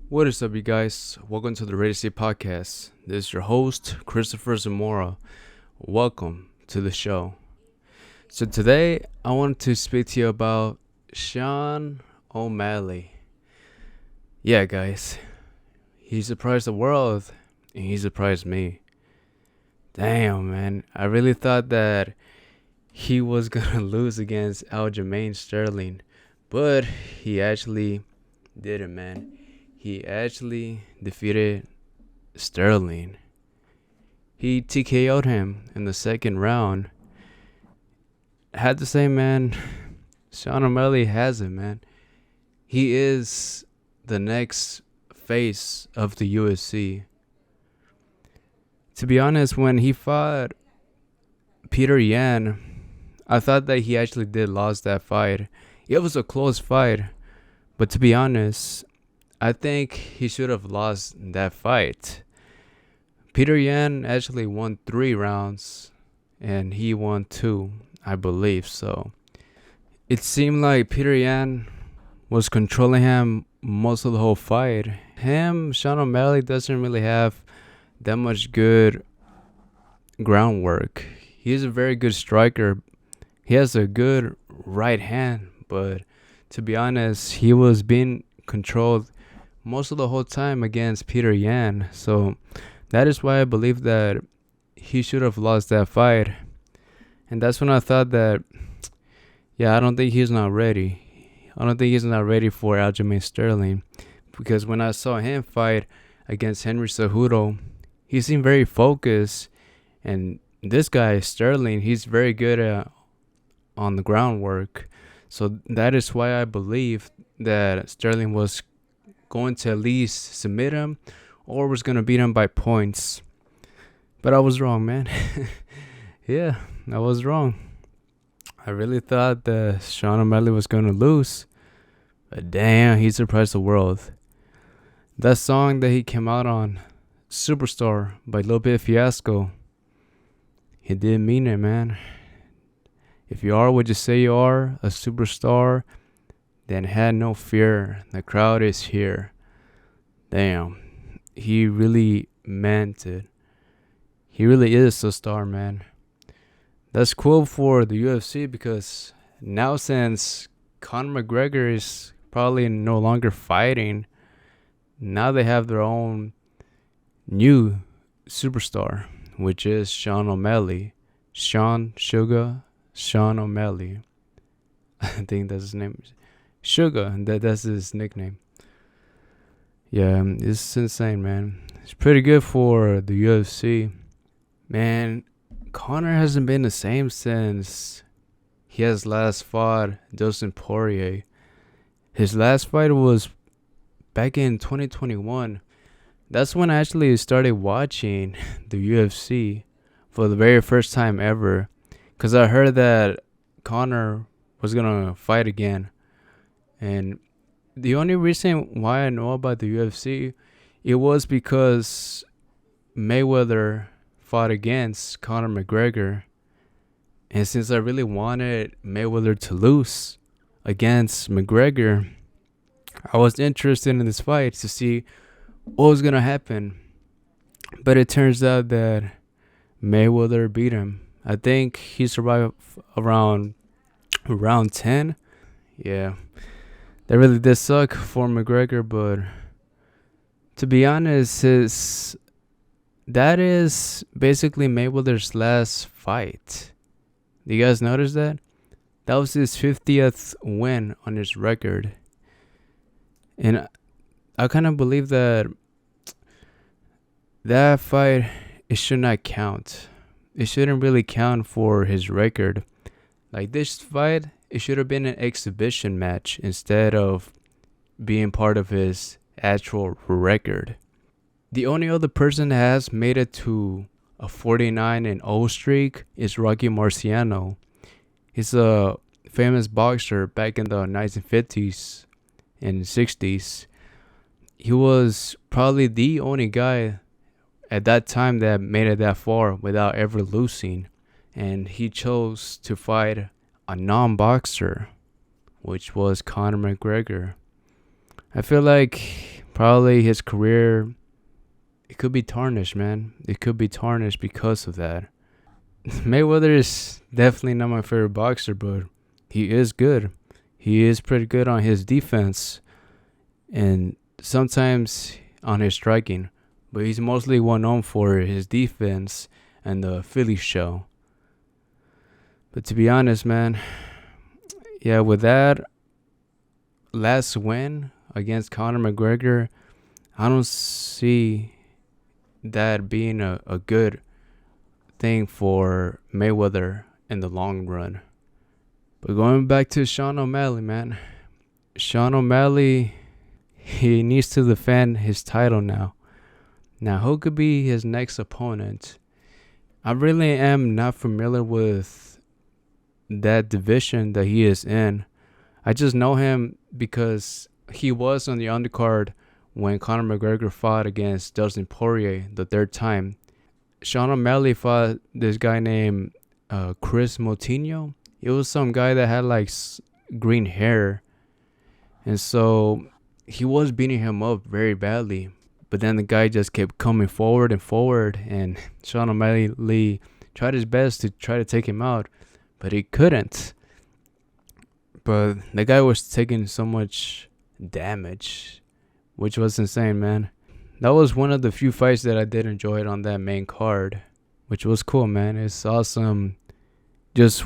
What is up, you guys? Welcome to the Ready to See podcast. This is your host, Cristopher Zamora. Welcome to the show. So today, I want to speak to you about Sean O Malley. Yeah, guys, he surprised the world, and he surprised me. Damn, man, I really thought that he was gonna lose against Aljamain Sterling, but he actually did it, man. He actually defeated Sterling. He TKO'd him in the second round. I had to say, man, Sean O Malley has it, man. He is the next face of the UFC. To be honest, when he fought Peter Yan, I thought that he actually did lose that fight. It was a close fight, but to be honest, I think he should have lost that fight. Peter Yan actually won 3 rounds and he won 2, I believe. So it seemed like Peter Yan was controlling him most of the whole fight. Sean O Malley doesn't really have that much good groundwork. He's a very good striker. He has a good right hand, but to be honest, he was being controlled most of the whole time against Peter Yan. So that is why I believe that he should have lost that fight. And that's when I thought that, I don't think he's not ready. I don't think he's not ready for Aljamain Sterling. Because when I saw him fight against Henry Cejudo, he seemed very focused. And this guy, Sterling, he's very good on the groundwork. So that is why I believe that Sterling was going to at least submit him or was going to beat him by points. But I was wrong, man. Yeah, I was wrong. I really thought that Sean O Malley was going to lose. But damn, he surprised the world. That song that he came out on, Superstar by Lil Bit Fiasco, he did mean it, man. If you are what you say you are, a superstar, then had no fear. The crowd is here. Damn. He really meant it. He really is a star, man. That's cool for the UFC because now since Conor McGregor is probably no longer fighting, now they have their own new superstar, which is Sean O Malley. Sean O Malley. I think that's his name. Sugar, that's his nickname. Yeah, it's insane, man. It's pretty good for the UFC. Man, Conor hasn't been the same since he has last fought Dustin Poirier. His last fight was back in 2021. That's when I actually started watching the UFC for the very first time ever. Because I heard that Conor was going to fight again. And the only reason why I know about the UFC, it was because Mayweather fought against Conor McGregor. And since I really wanted Mayweather to lose against McGregor, I was interested in this fight to see what was going to happen. But it turns out that Mayweather beat him. I think he survived around round 10. Yeah. That really did suck for McGregor, but to be honest, that is basically Mayweather's last fight. Do you guys notice that? That was his 50th win on his record. And I kind of believe that fight, it should not count. It shouldn't really count for his record. Like this fight, it should have been an exhibition match instead of being part of his actual record. The only other person that has made it to a 49-0 streak is Rocky Marciano. He's a famous boxer back in the 1950s and 60s. He was probably the only guy at that time that made it that far without ever losing. And he chose to fight a non-boxer, which was Conor McGregor. I feel like Probably his career, it could be tarnished, man. It could be tarnished because of that. Mayweather is definitely not my favorite boxer, but he is good. He is pretty good on his defense and sometimes on his striking. But he's mostly well known for his defense and the Philly show. But to be honest, man, yeah, with that last win against Conor McGregor, I don't see that being a good thing for Mayweather in the long run. But going back to Sean O'Malley, man. Sean O'Malley, he needs to defend his title now. Now, who could be his next opponent? I really am not familiar with that division that he is in. I just know him because he was on the undercard when Conor McGregor fought against Dustin Poirier the third time. Sean O'Malley fought this guy named Cris Moutinho. It was some guy that had like green hair. And so he was beating him up very badly. But then the guy just kept coming forward and forward. And Sean O'Malley tried his best to try to take him out. But he couldn't. But the guy was taking so much damage, which was insane, man. That was one of the few fights that I did enjoy on that main card, which was cool, man. It's awesome just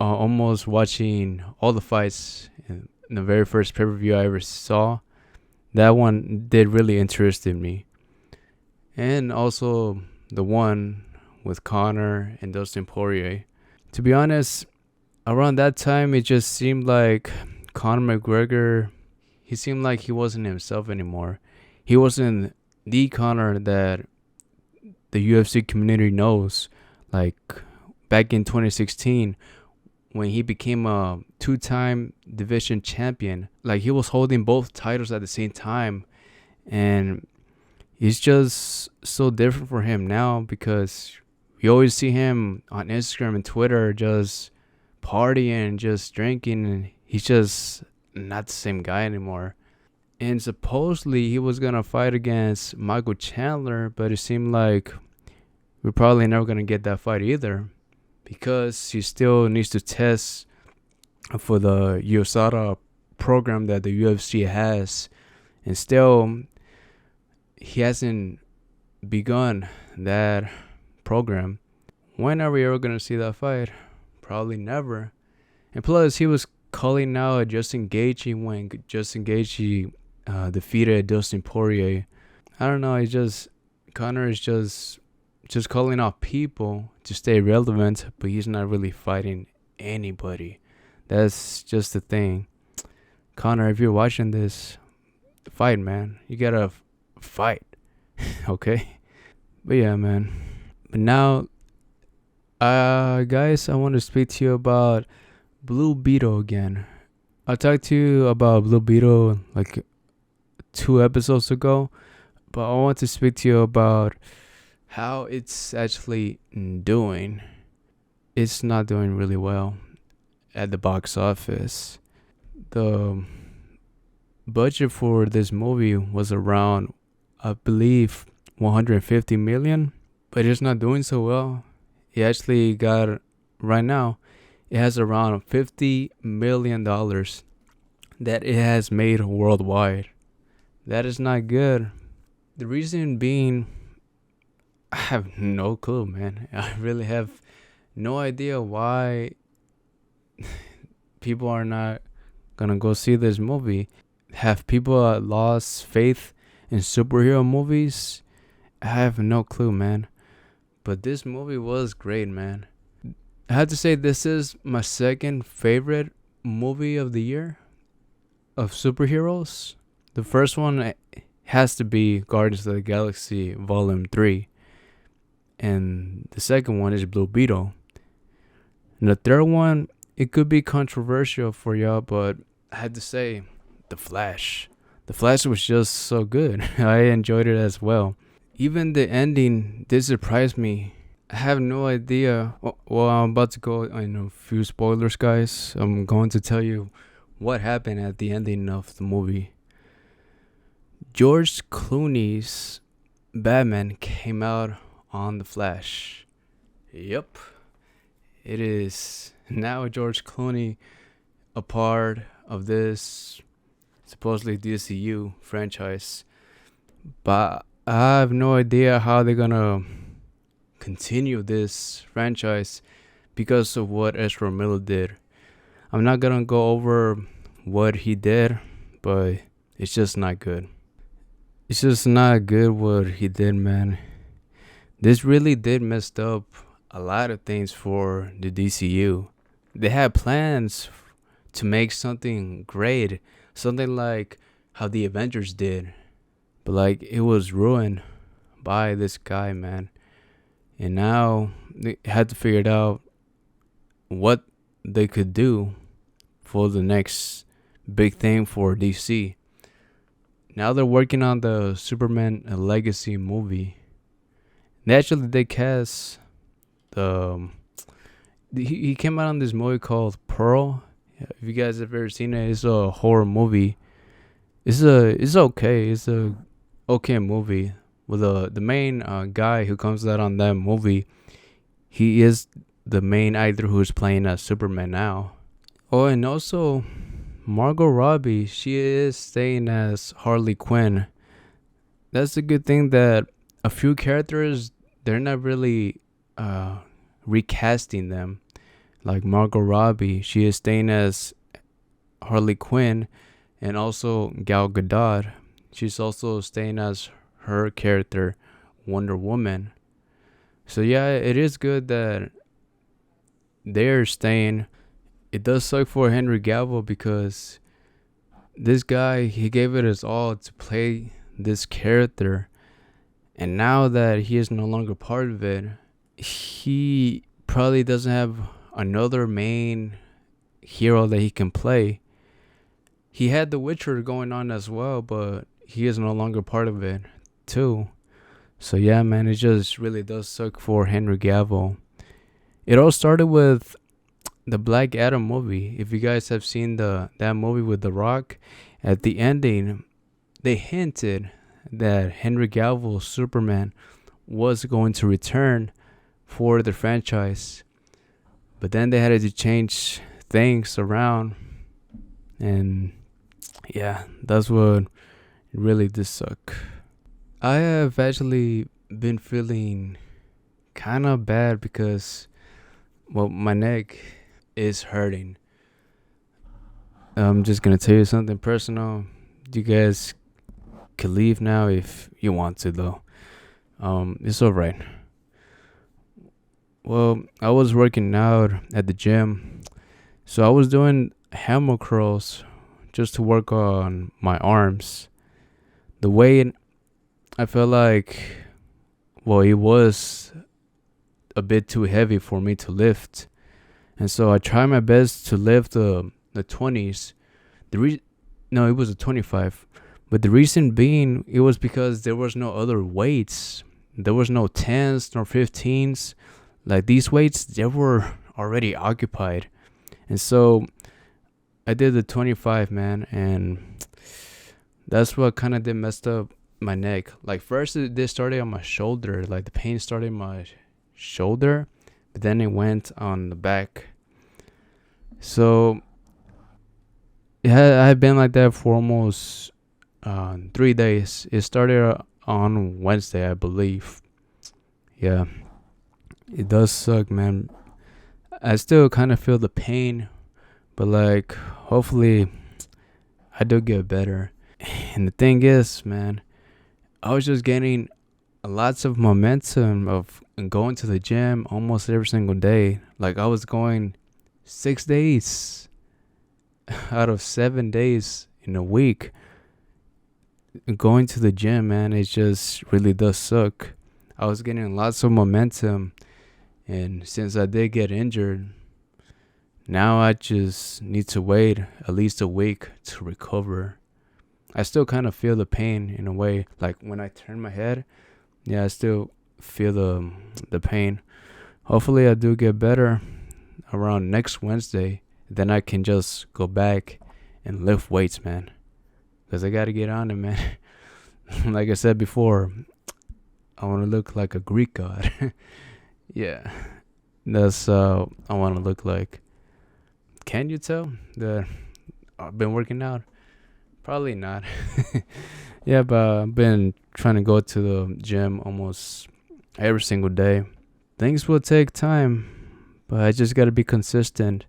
almost watching all the fights in the very first pay-per-view I ever saw. That one did really interested me. And also the one with Conor and Dustin Poirier. To be honest, around that time, it just seemed like Conor McGregor, he seemed like he wasn't himself anymore. He wasn't the Conor that the UFC community knows. Like back in 2016, when he became a two-time division champion, like he was holding both titles at the same time. And it's just so different for him now because you always see him on Instagram and Twitter just partying, just drinking, and he's just not the same guy anymore. And supposedly he was gonna fight against Michael Chandler, but it seemed like we're probably never gonna get that fight either because he still needs to test for the USADA program that the UFC has, and still he hasn't begun that program. When are we ever gonna see that fight? Probably never. And plus, he was calling out Justin Gaethje when Justin Gaethje defeated Dustin Poirier. I don't know. It's just Conor is just calling out people to stay relevant, but he's not really fighting anybody. That's just the thing. Conor, if you're watching this, fight, man. You gotta fight, okay? But yeah, man. But now, guys, I want to speak to you about Blue Beetle again. I talked to you about Blue Beetle like 2 episodes ago, but I want to speak to you about how it's actually doing. It's not doing really well at the box office. The budget for this movie was around, I believe, 150 million, but it's not doing so well. It actually got, right now, it has around $50 million that it has made worldwide. That is not good. The reason being, I have no clue, man. I really have no idea why people are not gonna go see this movie. Have people lost faith in superhero movies? I have no clue, man. But this movie was great, man. I have to say this is my second favorite movie of the year of superheroes. The first one has to be Guardians of the Galaxy Volume 3. And the second one is Blue Beetle. And the third one, it could be controversial for y'all, but I had to say The Flash. The Flash was just so good. I enjoyed it as well. Even the ending did surprise me. I have no idea. Well, I'm about to go in a few spoilers, guys. I'm going to tell you what happened at the ending of the movie. George Clooney's Batman came out on The Flash. Yep, it is now George Clooney a part of this supposedly DCU franchise. But I have no idea how they're gonna continue this franchise because of what Ezra Miller did. I'm not gonna go over what he did, but it's just not good. It's just not good what he did, man. This really did messed up a lot of things for the DCU. They had plans to make something great, something like how the Avengers did, but like it was ruined by this guy, man. And now they had to figure it out what they could do for the next big thing for DC. Now they're working on the Superman Legacy movie. They actually did cast the he came out on this movie called Pearl. If you guys have ever seen it, it's a horror movie. It's okay. It's a okay movie. With the main guy who comes out on that movie, he is the main actor who's playing as Superman now. Oh, and also Margot Robbie, she is staying as Harley Quinn. That's a good thing that a few characters, they're not really recasting them. Like Margot Robbie, she is staying as Harley Quinn, and also Gal Gadot, she's also staying as her character Wonder Woman. So yeah, it is good that they're staying. It does suck for Henry Cavill because this guy, he gave it his all to play this character, and now that he is no longer part of it, he probably doesn't have another main hero that he can play. He had The Witcher going on as well, but he is no longer part of it too. So yeah, man, it just really does suck for Henry Cavill. It all started with the Black Adam movie. If you guys have seen that movie with The Rock, at the ending, they hinted that Henry Cavill's Superman was going to return for the franchise. But then they had to change things around. And yeah, that's what really did suck. I have actually been feeling kind of bad because, well, my neck is hurting. I'm just going to tell you something personal. You guys can leave now if you want to, though. It's alright. Well, I was working out at the gym, so I was doing hammer curls just to work on my arms. The weight, I felt like, well, it was a bit too heavy for me to lift, and so I tried my best to lift the 20s. No, it was a 25. But the reason being, it was because there was no other weights. There was no 10s nor 15s. Like these weights, they were already occupied. And so I did the 25, man, and that's what kind of did messed up my neck. Like first it started on my shoulder, like the pain started in my shoulder, but then it went on the back. So I had been like that for almost 3 days. It started on Wednesday, I believe. Yeah, it does suck, man. I still kind of feel the pain, but like hopefully I do get better. And the thing is, man, I was just getting lots of momentum of going to the gym almost every single day. Like I was going 6 days out of 7 days in a week. Going to the gym, man, it just really does suck. I was getting lots of momentum, and since I did get injured, now I just need to wait at least a week to recover. I still kind of feel the pain in a way. Like when I turn my head, yeah, I still feel the pain. Hopefully I do get better around next Wednesday. Then I can just go back and lift weights, man. Because I got to get on it, man. Like I said before, I want to look like a Greek god. Yeah, that's I want to look like. Can you tell that I've been working out? Probably not. Yeah, but I've been trying to go to the gym almost every single day. Things will take time, but I just got to be consistent.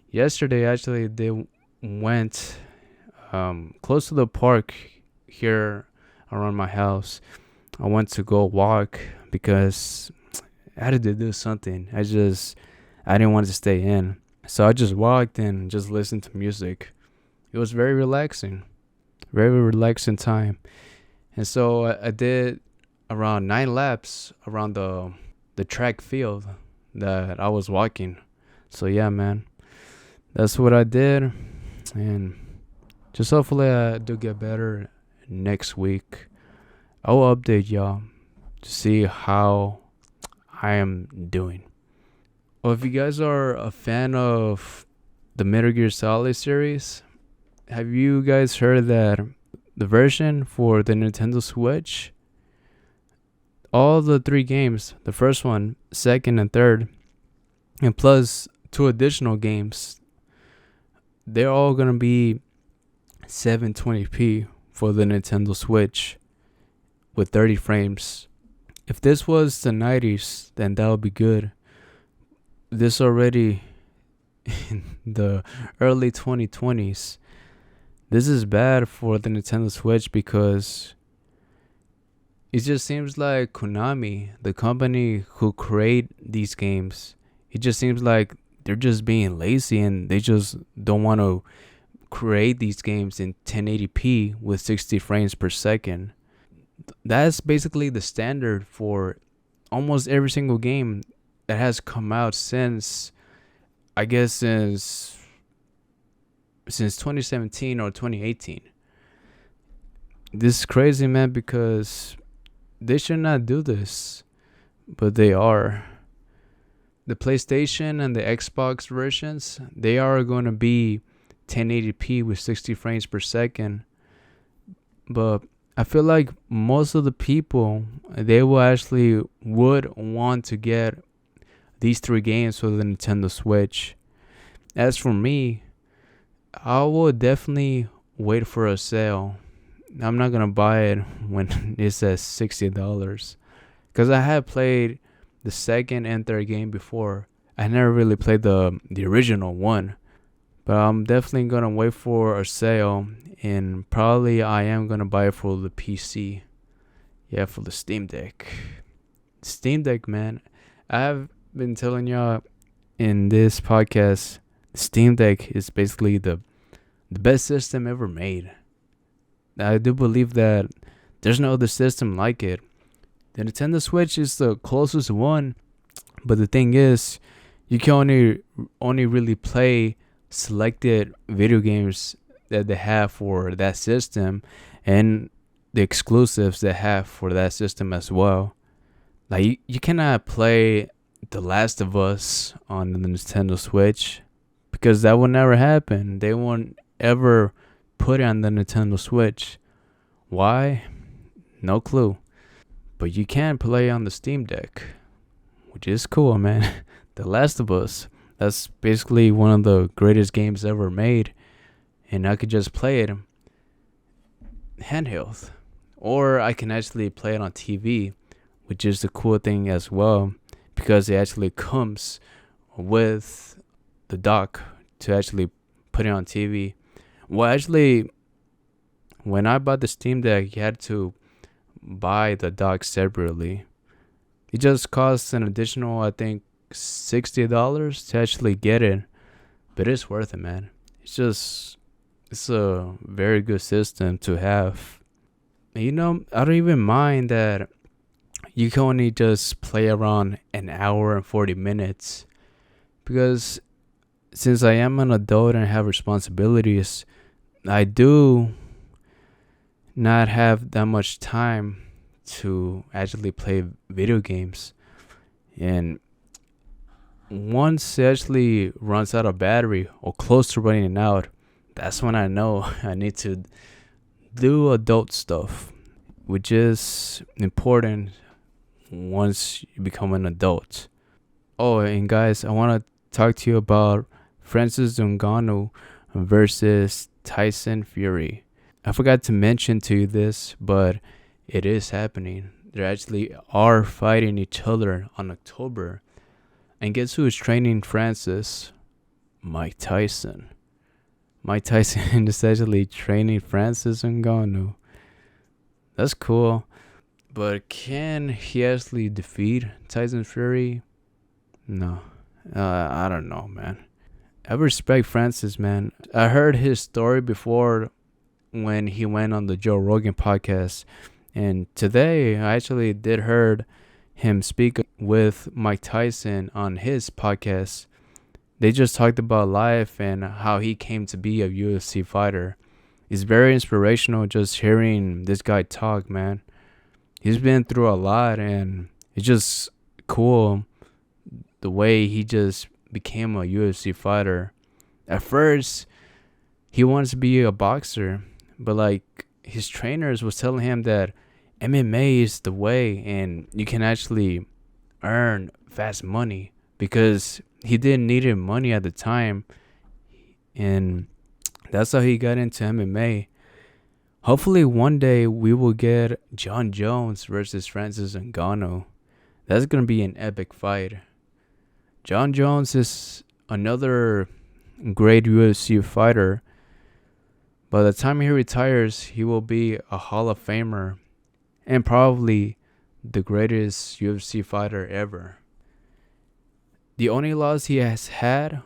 Yesterday, actually, they went close to the park here around my house. I went to go walk because I had to do something. I didn't want to stay in. So I just walked and just listened to music. It was very relaxing, very relaxing time. And so I did around 9 laps around the track field that I was walking. So yeah, man, that's what I did. And just hopefully I do get better next week. I will update y'all to see how I am doing. Well, if you guys are a fan of the Metal Gear Solid series, have you guys heard that the version for the Nintendo Switch, all the 3 games, the first one, second, and third, and plus 2 additional games, they're all going to be 720p for the Nintendo Switch with 30 frames. If this was the 90s, then that would be good. This already in the early 2020s. This is bad for the Nintendo Switch because it just seems like Konami, the company who create these games, it just seems like they're just being lazy and they just don't want to create these games in 1080p with 60 frames per second. That's basically the standard for almost every single game that has come out since, I guess, since 2017 or 2018. This is crazy, man, because they should not do this, but they are. The PlayStation and the Xbox versions, they are going to be 1080p with 60 frames per second. But I feel like most of the people, they will actually would want to get these 3 games for the Nintendo Switch. As for me, I will definitely wait for a sale. I'm not going to buy it when it's at $60. Because I have played the second and third game before. I never really played the original one. But I'm definitely going to wait for a sale. And probably I am going to buy it for the PC. Yeah, for the Steam Deck. Steam Deck, man. I have been telling y'all in this podcast, Steam Deck is basically the best system ever made. I do believe that there's no other system like it. The Nintendo Switch is the closest one, but the thing is, you can only really play selected video games that they have for that system and the exclusives they have for that system as well. Like you cannot play The Last of Us on the Nintendo Switch because that will never happen. They won't ever put it on the Nintendo Switch. Why? No clue. But you can play on the Steam Deck, which is cool, man. The Last of Us, that's basically one of the greatest games ever made. And I could just play it handheld. Or I can actually play it on TV, which is the cool thing as well, because it actually comes with the dock to actually put it on TV. Well, actually, when I bought the Steam Deck, you had to buy the dock separately. It just costs an additional, I think, $60 to actually get it. But it's worth it, man. It's a very good system to have. You know, I don't even mind that you can only just play around an hour and 40 minutes. Because since I am an adult and have responsibilities, I do not have that much time to actually play video games. And once it actually runs out of battery or close to running out, that's when I know I need to do adult stuff. which is important once you become an adult. Oh, and guys, I want to talk to you about Francis Ngannou versus Tyson Fury. I forgot to mention to you this, but it is happening. They actually are fighting each other on October. And guess who is training Francis? Mike Tyson. Mike Tyson is actually training Francis Ngannou. That's cool. But can he actually defeat Tyson Fury? No. I don't know, man. I respect Francis, man. I heard his story before when he went on the Joe Rogan podcast. And today, I actually did heard him speak with Mike Tyson on his podcast. They just talked about life and how he came to be a UFC fighter. It's very inspirational just hearing this guy talk, man. He's been through a lot, and it's just cool the way he just became a UFC fighter. At first, he wanted to be a boxer, but like his trainers was telling him that MMA is the way and you can actually earn fast money, because he didn't need money at the time, and that's how he got into MMA. Hopefully one day we will get Jon Jones versus Francis Ngannou. That's going to be an epic fight. Jon Jones is another great UFC fighter. By the time he retires, he will be a Hall of Famer and probably the greatest UFC fighter ever. The only loss he has had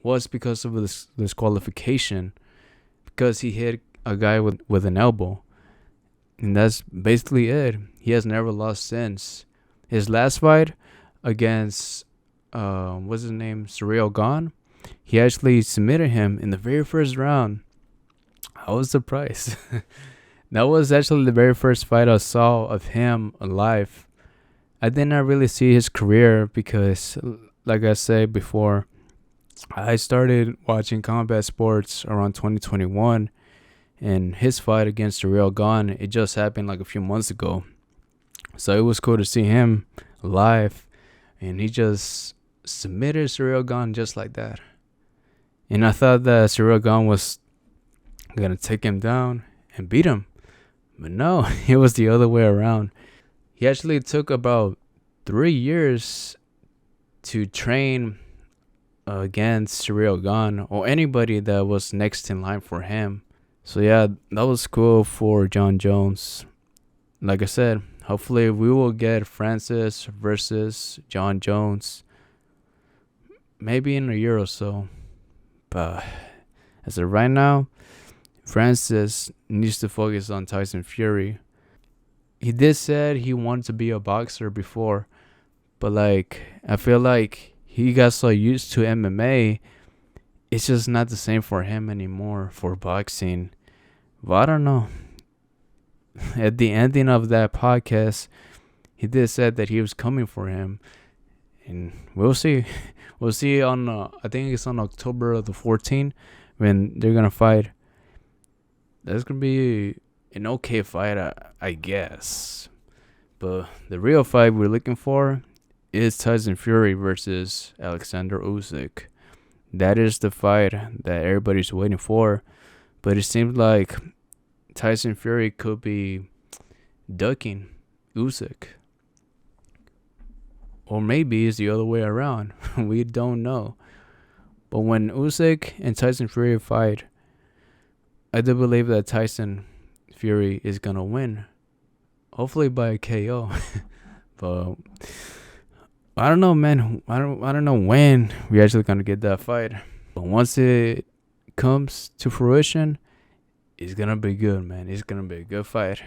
was because of this disqualification, because he hit a guy with an elbow. And that's basically it. He has never lost since. His last fight against, what's his name, Ciryl Gane, he actually submitted him in the very first round. I was surprised. That was actually the very first fight I saw of him live. I did not really see his career because, like I said before, I started watching combat sports around 2021, and his fight against Ciryl Gane, it just happened like a few months ago. So it was cool to see him live, and he just submitted Ciryl Gane just like that. And I thought that Ciryl Gane was going to take him down and beat him. But no, it was the other way around. He actually took about 3 years to train against Ciryl Gane or anybody that was next in line for him. So yeah, that was cool for Jon Jones. Like I said, hopefully we will get Francis versus Jon Jones maybe in a year or so. But as of right now, Francis needs to focus on Tyson Fury. He did said he wanted to be a boxer before, but like I feel like he got so used to MMA, it's just not the same for him anymore for boxing. But I don't know. At the ending of that podcast, he did said that he was coming for him, and we'll see. We'll see on I think it's on October the 14th when they're gonna fight. That's gonna be an okay fight, I guess. But the real fight we're looking for is Tyson Fury versus Alexander Usyk. That is the fight that everybody's waiting for. But it seems like Tyson Fury could be ducking Usyk. Or maybe it's the other way around. We don't know. But when Usyk and Tyson Fury fight, I do believe that Tyson Fury is going to win. Hopefully by a KO. But I don't know, man. I don't know when we're actually going to get that fight. But once it comes to fruition, it's going to be good, man. It's going to be a good fight.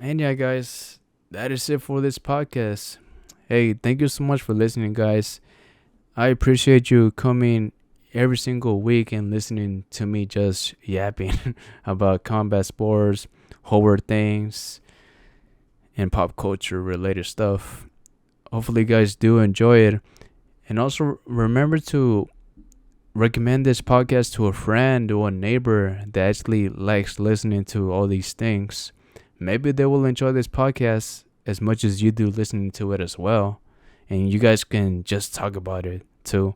And yeah, guys, that is it for this podcast. Hey, thank you so much for listening, guys. I appreciate you coming every single week and listening to me just yapping about combat sports, horror things, and pop culture related stuff. Hopefully you guys do enjoy it. And also remember to recommend this podcast to a friend or a neighbor that actually likes listening to all these things, maybe they will enjoy this podcast as much as you do listening to it as well. And you guys can just talk about it too.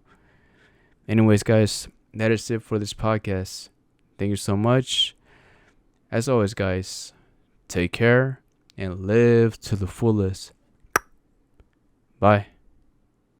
Anyways, guys, that is it for this podcast. Thank you so much. As always, guys, take care and live to the fullest. Bye.